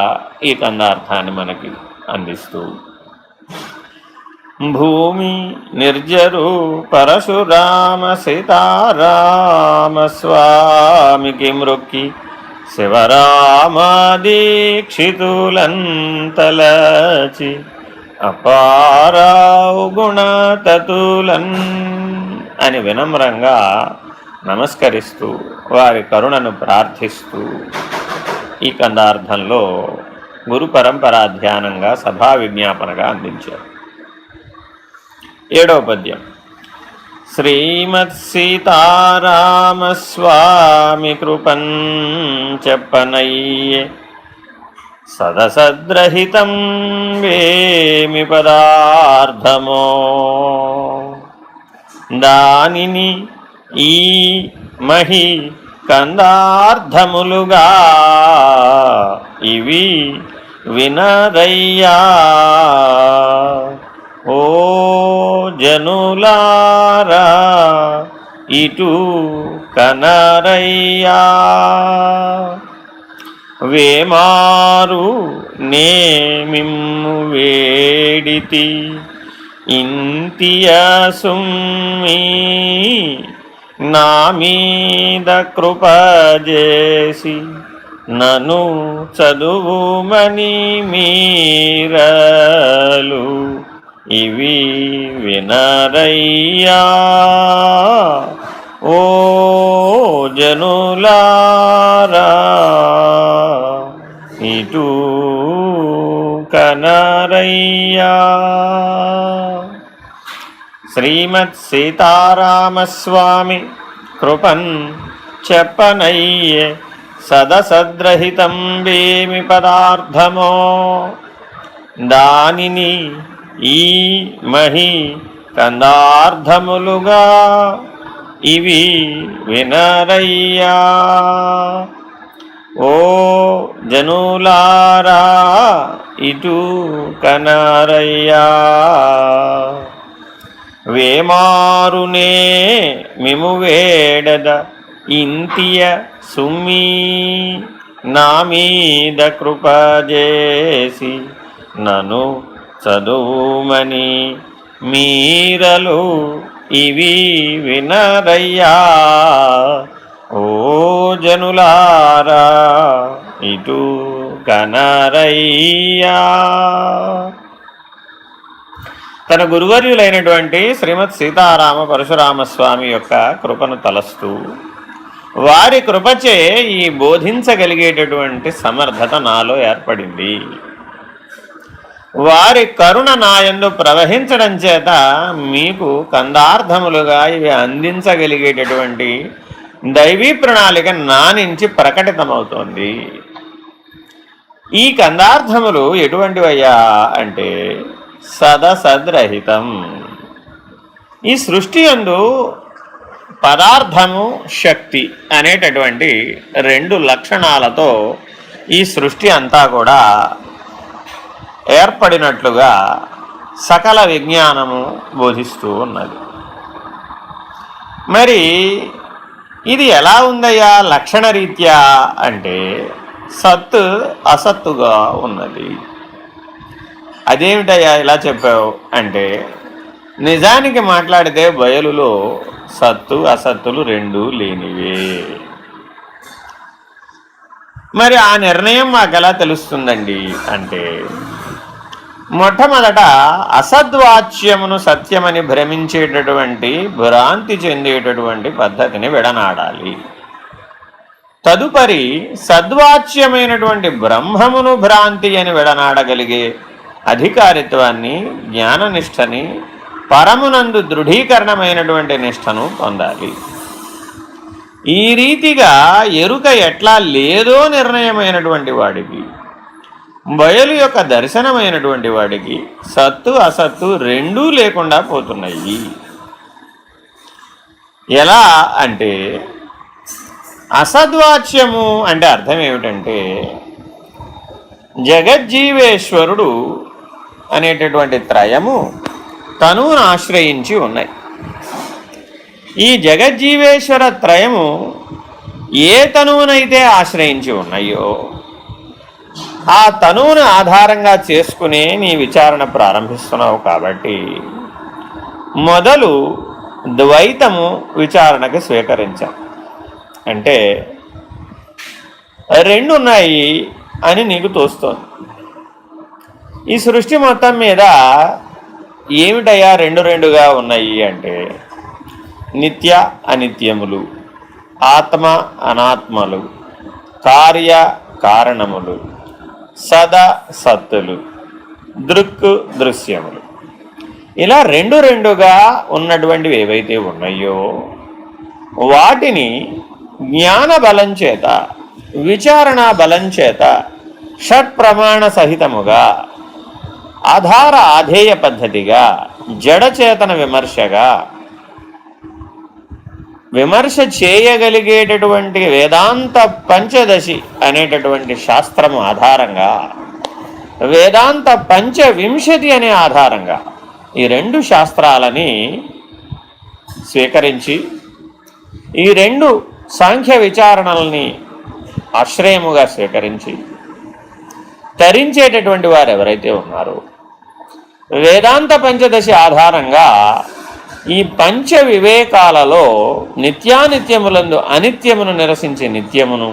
ఈ కందార్థాన్ని మనకి అందిస్తూ భూమి నిర్జరు పరశురామ సీతారామ స్వామికి మ్రొక్కి శివరామ దీక్షితులంతలచి అపారావు గుణతతులన్ అని వినమ్రంగా నమస్కరిస్తూ వారి కరుణను ప్రార్థిస్తూ ఈ కందార్థంలో గురు పరంపరా ధ్యానంగా సభా విజ్ఞాపనగా అందించారు. 7వ పద్యం. శ్రీమత్ సీతారామస్వామి కృపన్ చెప్పనయ్యే సదసద్రహితం వేమి పదార్థమో దానిని ఈ మహి కందార్థములుగా ఇవి వినరయ్యా ఓ జనులారా ఇటు కనరయ్యా వేమారు నేమిమ్ము వేడితి ఇంతియ సుమ్మి నా మీద కృప చేసి నను చదువుమని మీరలు ఇవి వినరయ్యా ఓ జనులారా ఇటు కనరయ్యా. శ్రీమత్ సీతారామస్వామి కృపన్ చెప్పనయ్యే సదసద్రహితం వేమి పదార్థమో దానిని ఈ మహి కందార్థములుగా ఇవి వినరయ్యా ఓ జనులారా ఇటు కనరయ్యా వేమారునే మిము వేడద ఇంతియ సుమ్మి నా మీద కృప చేసి నను చదువుమని మీరలు ఇవి వినరయ్యా ఓ జనులారా ఇటు కనరయ్యా. తన గురువర్యులైనటువంటి శ్రీమత్ సీతారామ పరశురామస్వామి యొక్క కృపను తలస్తూ వారి కృపచే ఈ బోధించగలిగేటటువంటి సమర్థత నాలో ఏర్పడింది. వారి కరుణ నాయందు ప్రవహించడం చేత మీకు కందార్థములుగా ఇవి అందించగలిగేటటువంటి దైవీ ప్రణాళిక నా నుంచి ప్రకటితమవుతోంది. ఈ కందార్థములు ఎటువంటివయ్యా అంటే సదసద్రహితం. ఈ సృష్టి యందు పదార్థము శక్తి అనేటటువంటి 2 లక్షణాలతో ఈ సృష్టి అంతా కూడా ఏర్పడినట్లుగా సకల విజ్ఞానము బోధిస్తూ ఉన్నది. మరి ఇది ఎలా ఉందయ్యా లక్షణరీత్యా అంటే సత్తు అసత్తుగా ఉన్నది. అదేమిటయ్యా ఇలా చెప్పావు అంటే నిజానికి మాట్లాడితే బయలులో సత్తు అసత్తులు రెండూ లేనివే. మరి ఆ నిర్ణయం మాకు ఎలా తెలుస్తుందండి అంటే మొట్టమొదట అసద్వాచ్యమును సత్యమని భ్రమించేటటువంటి భ్రాంతి చెందేటటువంటి పద్ధతిని విడనాడాలి. తదుపరి సద్వాచ్యమైనటువంటి బ్రహ్మమును భ్రాంతి అని విడనాడగలిగే అధికారిత్వాన్ని జ్ఞాననిష్టని పరమునందు దృఢీకరణమైనటువంటి నిష్టను పొందాలి. ఈ రీతిగా ఎరుక ఎట్లా లేదో నిర్ణయమైనటువంటి వాడికి బయలు యొక్క దర్శనమైనటువంటి వాడికి సత్తు అసత్తు రెండూ లేకుండా పోతున్నాయి. ఎలా అంటే అసద్వాచ్యము అంటే అర్థం ఏమిటంటే జగజ్జీవేశ్వరుడు అనేటటువంటి త్రయము తనువును ఆశ్రయించి ఉన్నాయి. ఈ జగజ్జీవేశ్వర త్రయము ఏ తనువునైతే ఆశ్రయించి ఉన్నాయో ఆ తనువును ఆధారంగా చేసుకునే నీ విచారణ ప్రారంభిస్తున్నావు. కాబట్టి మొదలు ద్వైతము విచారణకు స్వీకరించాం. అంటే రెండు ఉన్నాయి అని నీకు తోస్తోంది. ఈ సృష్టి మొత్తం మీద ఏమిటయ్యా రెండుగా ఉన్నాయి అంటే నిత్య అనిత్యములు, ఆత్మ అనాత్మలు, కార్య కారణములు, సద సత్తులు, దృక్కు దృశ్యములు. ఇలా రెండుగా ఉన్నటువంటివి ఏవైతే ఉన్నాయో వాటిని జ్ఞాన బలం చేత విచారణ బలం చేత షట్ప్రమాణ సహితముగా ఆధార ఆధేయ పద్ధతిగా జడచేతన విమర్శ చేయగలిగేటటువంటి వేదాంత పంచదశి అనేటటువంటి శాస్త్రము ఆధారంగా వేదాంత పంచవింశతి అనే ఆధారంగా ఈ రెండు శాస్త్రాలని స్వీకరించి ఈ రెండు సాంఖ్య విచారణల్ని ఆశ్రయముగా స్వీకరించి తరించేటటువంటి వారు ఎవరైతే ఉన్నారో వేదాంత పంచదశి ఆధారంగా ఈ పంచ వివేకాలలో నిత్యానిత్యములందు అనిత్యమును నిరసించే నిత్యమును,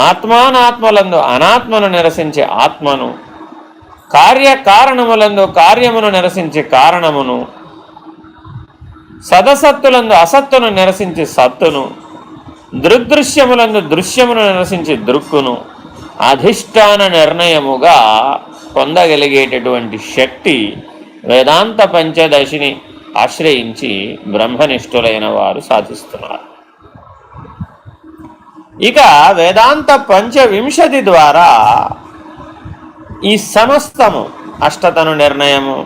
ఆత్మానాత్మలందు అనాత్మను నిరసించే ఆత్మను, కార్యకారణములందు కార్యమును నిరసించే కారణమును, సదసత్తులందు అసత్తును నిరసించే సత్తును, దృగ్దృశ్యములందు దృశ్యమును నిరసించే దృక్కును అధిష్టాన నిర్ణయముగా పొందగలిగేటటువంటి శక్తి వేదాంత పంచదశిని ఆశ్రయించి బ్రహ్మనిష్ఠులైన వారు సాధిస్తున్నారు. ఇక వేదాంత పంచవింశతి ద్వారా ఈ సమస్తము అష్టతను నిర్ణయము,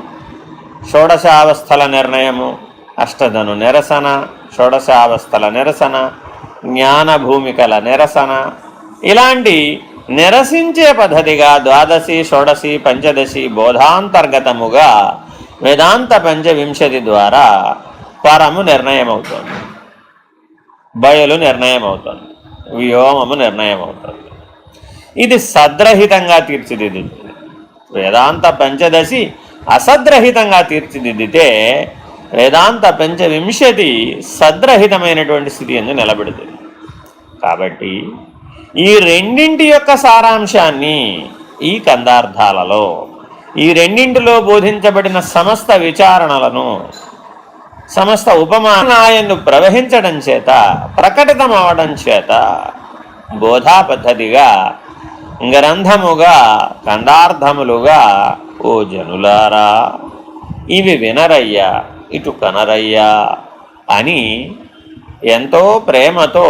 షోడశావస్థల నిర్ణయము, అష్టధను నిరసన, షోడశావస్థల నిరసన, జ్ఞానభూమికల నిరసన, ఇలాంటి నిరసించే పద్ధతిగా ద్వాదశి షోడశి పంచదశి బోధాంతర్గతముగా వేదాంత పంచవింశతి ద్వారా పరము నిర్ణయమవుతుంది, బయలు నిర్ణయమవుతుంది, వ్యోమము నిర్ణయమవుతుంది. ఇది సద్రహితంగా తీర్చిదిద్దుతుంది. వేదాంత పంచదశి అసద్రహితంగా తీర్చిదిద్దితే వేదాంత పంచవింశతి సద్రహితమైనటువంటి స్థితి ఎందు నిలబెడుతుంది. కాబట్టి ఈ రెండింటి యొక్క సారాంశాన్ని ఈ కందార్థాలలో ఈ రెండింటిలో బోధించబడిన సమస్త విచారణలను సమస్త ఉపమానాయందు ప్రవహించడం చేత ప్రకటితమవడం చేత బోధా పద్ధతిగా గ్రంథముగా కందార్థములుగా ఓ జనులారా ఇవి వినరయ్యా ఇటు కనరయ్యా అని ఎంతో ప్రేమతో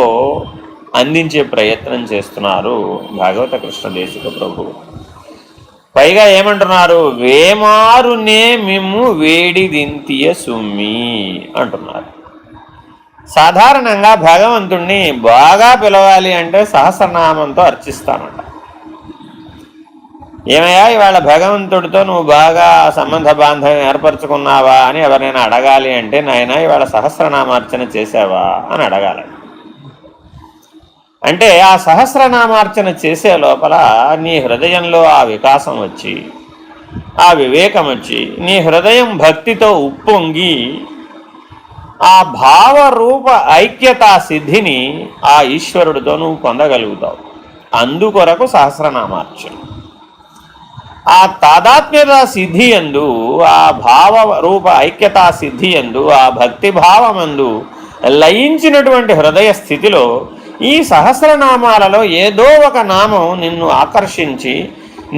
అందించే ప్రయత్నం చేస్తున్నారు భాగవత కృష్ణ దేశిక ప్రభువు. పైగా ఏమంటున్నారు? వేమారునే మిమ్ము వేడి దింతియ సుమ్మి అంటున్నారు. సాధారణంగా భగవంతుణ్ణి బాగా పిలవాలి అంటే సహస్రనామంతో అర్చిస్తామంట. ఏమయ్యా ఇవాళ భగవంతుడితో నువ్వు బాగా సంబంధ బాంధవ్యం ఏర్పరచుకున్నావా అని ఎవరైనా అడగాలి అంటే నాయన ఇవాళ సహస్రనామార్చన చేసావా అని అడగాలి. అంటే ఆ సహస్రనామార్చన చేసే లోపల నీ హృదయంలో ఆ వికాసం వచ్చి, ఆ వివేకం వచ్చి, నీ హృదయం భక్తితో ఉప్పొంగి ఆ భావరూప ఐక్యతా సిద్ధిని ఆ ఈశ్వరుడితో నువ్వు పొందగలుగుతావు. అందుకొరకు సహస్రనామార్చన. ఆ తాదాత్మ్యత సిద్ధి యందు, ఆ భావ రూప ఐక్యతా సిద్ధి యందు, ఆ భక్తిభావమందు లయించినటువంటి హృదయ స్థితిలో ఈ సహస్రనామాలలో ఏదో ఒక నామం నిన్ను ఆకర్షించి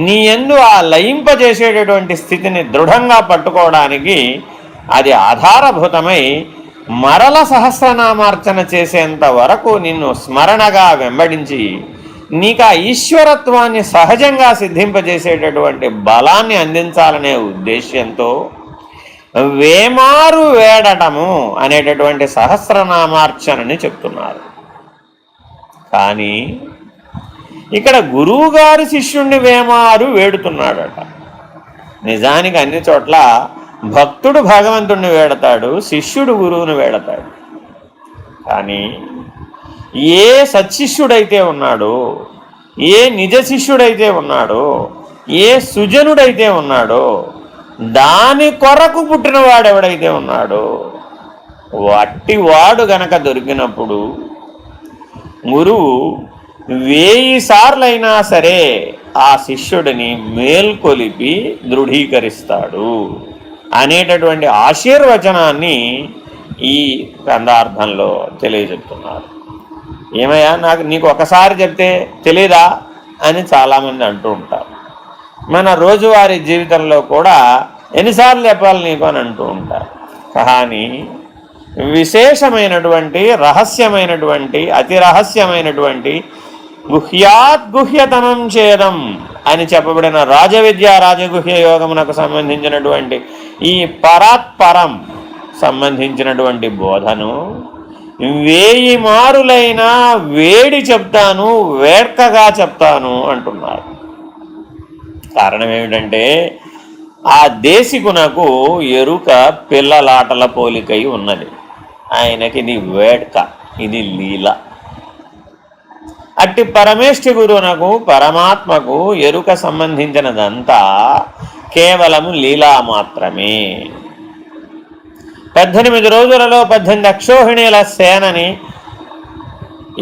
నీ యందు ఆ లయింపజేసేటటువంటి స్థితిని దృఢంగా పట్టుకోవడానికి అది ఆధారభూతమై మరల సహస్రనామార్చన చేసేంత వరకు నిన్ను స్మరణగా వెంబడించి నీకు ఆ ఈశ్వరత్వాన్ని సహజంగా సిద్ధింపజేసేటటువంటి బలాన్ని అందించాలనే ఉద్దేశ్యంతో వేమారు వేడటము అనేటటువంటి సహస్రనామార్చనని చెప్తున్నారు. కానీ ఇక్కడ గురువుగారు శిష్యుణ్ణి వేమారు వేడుతున్నాడట. నిజానికి అన్ని చోట్ల భక్తుడు భగవంతుణ్ణి వేడతాడు, శిష్యుడు గురువుని వేడతాడు. కానీ ఏ సత్శిష్యుడైతే ఉన్నాడో, ఏ నిజ శిష్యుడైతే ఉన్నాడో, ఏ సుజనుడైతే ఉన్నాడో, దాని కొరకు పుట్టినవాడెవడైతే ఉన్నాడో వట్టివాడు గనక దొరికినప్పుడు గురువు 1000 సార్లైనా సరే ఆ శిష్యుడిని మేల్కొలిపి దృఢీకరిస్తాడు అనేటటువంటి ఆశీర్వచనాన్ని ఈ గ్రంథార్థంలో తెలియజెప్తున్నారు. ఏమయ్యా నీకు ఒకసారి చెప్తే తెలీదా అని చాలామంది అంటూ ఉంటారు. మన రోజువారీ జీవితంలో కూడా ఎన్నిసార్లు చెప్పాలి నీకు అని అంటూ ఉంటారు. కానీ విశేషమైనటువంటి రహస్యమైనటువంటి అతి రహస్యమైనటువంటి గుహ్యాద్గుహ్యతమం చేదం అని చెప్పబడిన రాజవిద్య రాజగుహ్య యోగమునకు సంబంధించినటువంటి ఈ పరాత్పరం సంబంధించినటువంటి బోధను 1000 మారులైనా వేడి చెప్తాను, వేడ్కగా చెప్తాను అంటున్నారు. కారణం ఏమిటంటే ఆ దేశికునకు ఎరుక పిల్లలాటల పోలికై ఉన్నది. ఆయనకి ఇది వేడ్క, ఇది లీల. అట్టి పరమేష్ఠి గురువునకు పరమాత్మకు ఎరుక సంబంధించినదంతా కేవలము లీలా మాత్రమే. 18 రోజులలో 18 అక్షోహిణీల సేనని,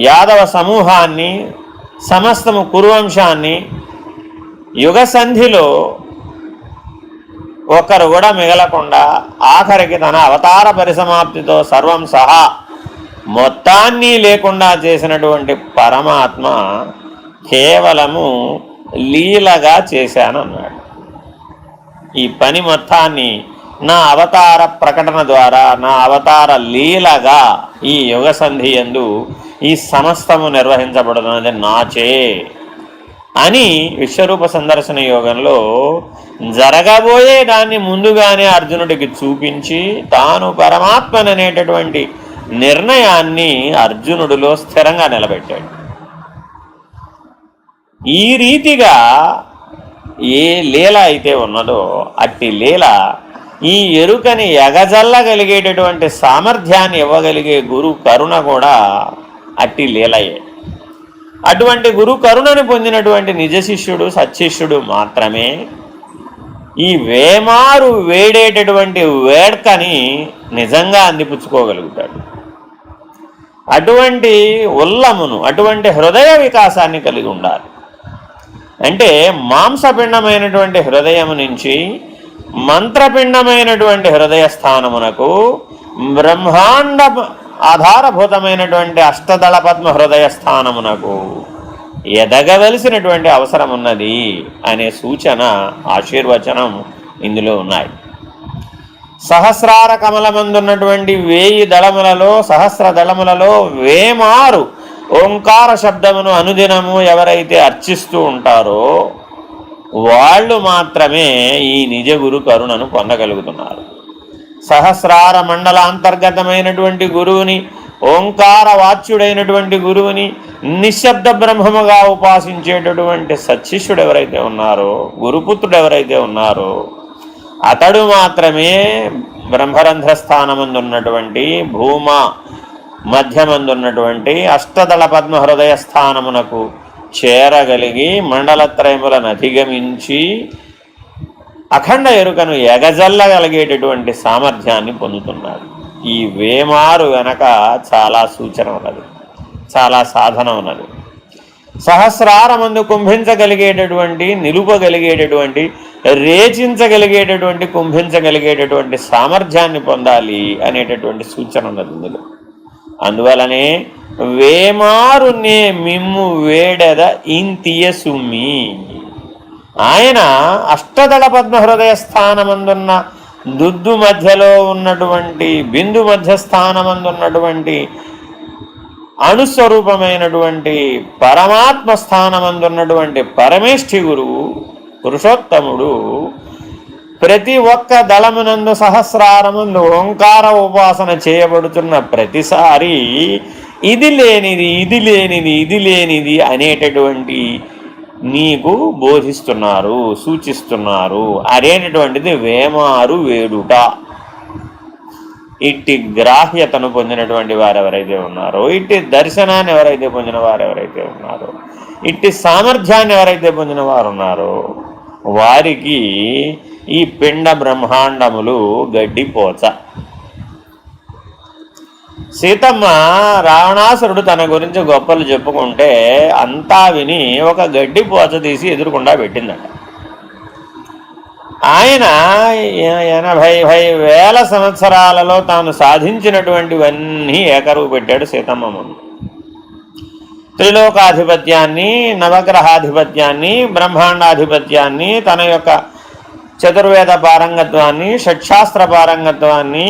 యాదవ సమూహాన్ని, సమస్తము కురువంశాన్ని యుగసంధిలో ఒకరు కూడా మిగలకుండా ఆఖరికి తన అవతార పరిసమాప్తితో సర్వం సహా మొత్తాన్ని లేకుండా చేసినటువంటి పరమాత్మ కేవలము లీలగా చేశానన్నాడు. ఈ పని మొత్తాన్ని నా అవతార ప్రకటన ద్వారా, నా అవతార లీలగా ఈ యుగసంధి యందు ఈ సమస్తము నిర్వహించబడుతున్నది నాచే అని విశ్వరూప సందర్శన యోగంలో జరగబోయే దాన్ని ముందుగానే అర్జునుడికి చూపించి తాను పరమాత్మననేటటువంటి నిర్ణయాన్ని అర్జునుడిలో స్థిరంగా నిలబెట్టాడు. ఈ రీతిగా ఏ లీల అయితే ఉన్నదో అట్టి లీల ఈ ఎరుకని ఎగజల్లగలిగేటటువంటి సామర్థ్యాన్ని ఇవ్వగలిగే గురు కరుణ కూడా అట్టి లీలయే. అటువంటి గురు కరుణను పొందినటువంటి నిజ శిష్యుడు సత్శిష్యుడు మాత్రమే ఈ వేమారు వేడేటటువంటి వేడ్కని నిజంగా అందిపుచ్చుకోగలుగుతాడు. అటువంటి ఉల్లమును, అటువంటి హృదయ వికాసాన్ని కలిగి ఉండాలి. అంటే మాంసపిండమైనటువంటి హృదయము నుంచి మంత్రపిండమైనటువంటి హృదయ స్థానమునకు బ్రహ్మాండ ఆధారభూతమైనటువంటి అష్టదళ పద్మ హృదయ స్థానమునకు ఎదగవలసినటువంటి అవసరం ఉన్నది అనే సూచన, ఆశీర్వచనం ఇందులో ఉన్నాయి. సహస్రార కమలమందున్నటువంటి 1000 దళములలో, సహస్ర దళములలో వేమారు ఓంకార శబ్దమును అనుదినము ఎవరైతే అర్చిస్తూ ఉంటారో వాళ్ళు మాత్రమే ఈ నిజ గురు కరుణను పొందగలుగుతున్నారు. సహస్రార మండల అంతర్గతమైనటువంటి గురువుని ఓంకార వాచ్యుడైనటువంటి గురువుని నిశ్శబ్ద బ్రహ్మముగా ఉపాసించేటటువంటి సత్శిష్యుడు ఎవరైతే ఉన్నారో, గురుపుత్రుడు ఎవరైతే ఉన్నారో అతడు మాత్రమే బ్రహ్మరంధ్ర స్థానమందున్నటువంటి భూమ మధ్యమందున్నటువంటి అష్టదళ పద్మహృదయ స్థానమునకు చేరగలిగి మండలత్రయములను అధిగమించి అఖండ ఎరుకను ఎగజల్లగలిగేటటువంటి సామర్థ్యాన్ని పొందుతున్నాడు. ఈ వేమారు వెనక చాలా సూచన ఉన్నది, చాలా సాధన ఉన్నది. సహస్రారమందు కుంభించగలిగేటటువంటి, నిలుపగలిగేటటువంటి, రేచించగలిగేటటువంటి, కుంభించగలిగేటటువంటి సామర్థ్యాన్ని పొందాలి అనేటటువంటి సూచన ఉన్నది ఇందులో. అందువలనే వేమారునే మిమ్ము వేడెద ఇంతియ సుమ్మి, ఆయన అష్టదళ పద్మహృదయ స్థానమందున్న దుద్దు మధ్యలో ఉన్నటువంటి, బిందు మధ్య స్థానమందున్నటువంటి అణుస్వరూపమైనటువంటి పరమాత్మ స్థానమందున్నటువంటి పరమేష్ఠి గురువు పురుషోత్తముడు ప్రతి ఒక్క దళమునందు సహస్రారమందు ఓంకార ఉపాసన చేయబడుతున్న ప్రతిసారి ఇది లేనిది, ఇది లేనిది, ఇది లేనిది అనేటటువంటి నీకు బోధిస్తున్నారు, సూచిస్తున్నారు అనేటటువంటిది వేమారు వేడుట. ఇట్టి గ్రాహ్యతను పొందినటువంటి వారు ఎవరైతే ఉన్నారో, ఇట్టి దర్శనాన్ని ఎవరైతే పొందిన వారు ఎవరైతే ఉన్నారో, ఇట్టి సామర్థ్యాన్ని ఎవరైతే పొందిన వారు ఉన్నారో వారికి ఈ పిండ బ్రహ్మాండములు గడ్డిపోచ. సీతమ్మ రావణాసురుడు తన గురించి గొప్పలు చెప్పుకుంటే అంతా విని ఒక గడ్డిపోచ తీసి ఎదురుకుండా పెట్టిందట. ఆయన 80,000 సంవత్సరాలలో తాను సాధించినటువంటివన్నీ ఏకరువు పెట్టాడు సీతమ్మ ముందు. త్రిలోకాధిపత్యాన్ని, నవగ్రహాధిపత్యాన్ని, బ్రహ్మాండాధిపత్యాన్ని, తన యొక్క చతుర్వేద పారంగత్వాన్ని, షట్శాస్త్ర పారంగత్వాన్ని,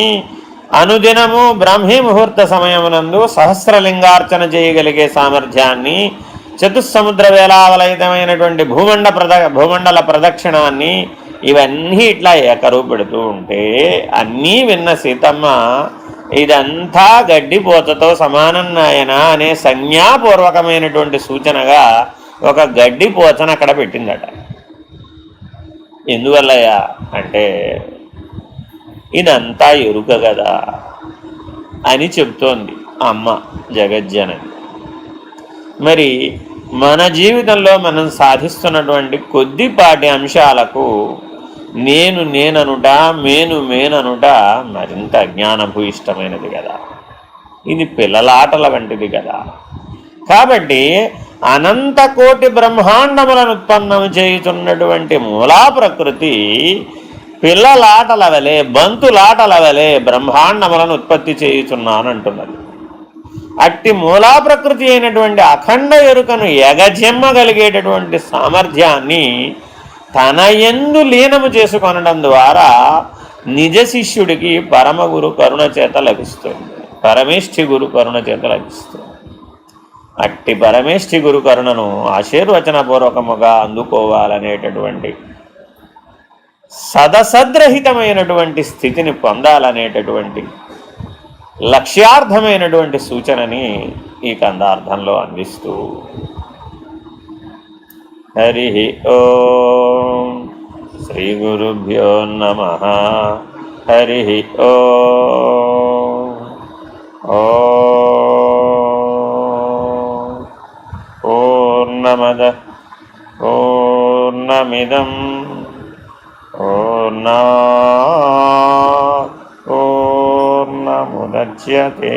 అనుదినము బ్రాహ్మీ ముహూర్త సమయమునందు సహస్రలింగార్చన చేయగలిగే సామర్థ్యాన్ని, చతుస్సముద్ర వేలావలయితమైనటువంటి భూమండల ప్రదక్షిణాన్ని, ఇవన్నీ ఇట్లా ఏకరువు పెడుతూ ఉంటే అన్నీ విన్న సీతమ్మ ఇదంతా గడ్డిపోతతో సమానం నాయన అనే సంజ్ఞాపూర్వకమైనటువంటి సూచనగా ఒక గడ్డిపోచను అక్కడ పెట్టిందట. ఎందువల్లయ్యా అంటే ఇదంతా ఎరుక కదా అని చెప్తోంది అమ్మ జగజ్జనని. మరి మన జీవితంలో మనం సాధిస్తున్నటువంటి కొద్దిపాటి అంశాలకు నేననుట, మేననుట మరింత అజ్ఞానభూయిష్టమైనది కదా. ఇది పిల్లలాటల వంటిది కదా. కాబట్టి అనంత కోటి బ్రహ్మాండములను ఉత్పన్నం చేయుతున్నటువంటి మూలా ప్రకృతి పిల్లలాటల వలె, బంతులాటల వలె బ్రహ్మాండములను ఉత్పత్తి చేయుచున్నానంటున్నది. అట్టి మూలా ప్రకృతి అయినటువంటి అఖండ ఎరుకను ఎగజెమ్మగలిగేటటువంటి సామర్థ్యాన్ని తన యందు లీనము చేసుకొనడం ద్వారా నిజ శిష్యుడికి పరమగురు కరుణ చేత లభిస్తుంది, పరమేష్ఠి గురు కరుణ చేత లభిస్తుంది. అట్టి పరమేష్ఠి గురు కరుణను ఆశీర్వచనపూర్వకముగా అందుకోవాలనేటటువంటి సదసద్రహితమైనటువంటి స్థితిని పొందాలనేటటువంటి లక్ష్యార్థమైనటువంటి సూచనని ఈ కందార్థంలో అందిస్తూ హరి ఓం శ్రీ గురుభ్యో నమః. హరి ఓం. పూర్ణమద పూర్ణమిదం పూర్ణముదచ్యతే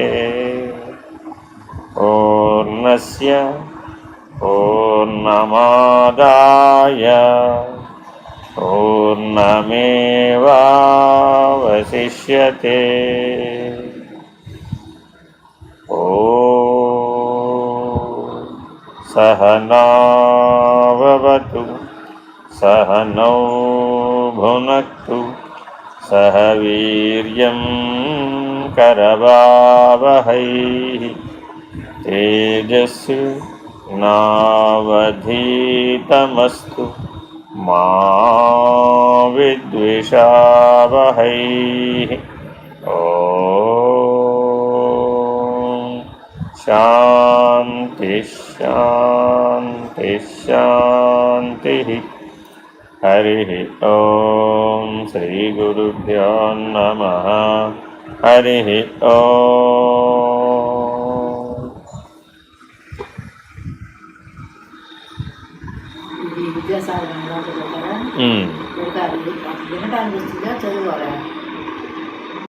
పూర్ణస్య పూర్ణమాదాయ పూర్ణమేవావశిష్యతే. ఓం సహనావవతు సహనౌ భునక్తు సహ వీర్యం కరవావహై తేజస్వి నావధీతమస్తు మా విద్విషావహై. ఓం శాంతి శాంతి శాంతి. హరి ఓం శ్రీ గురుభ్యో నమః. హరి ఓం. ఇది విద్యాసాగర్ వినటానికి వస్తుందా చదువుకోరా?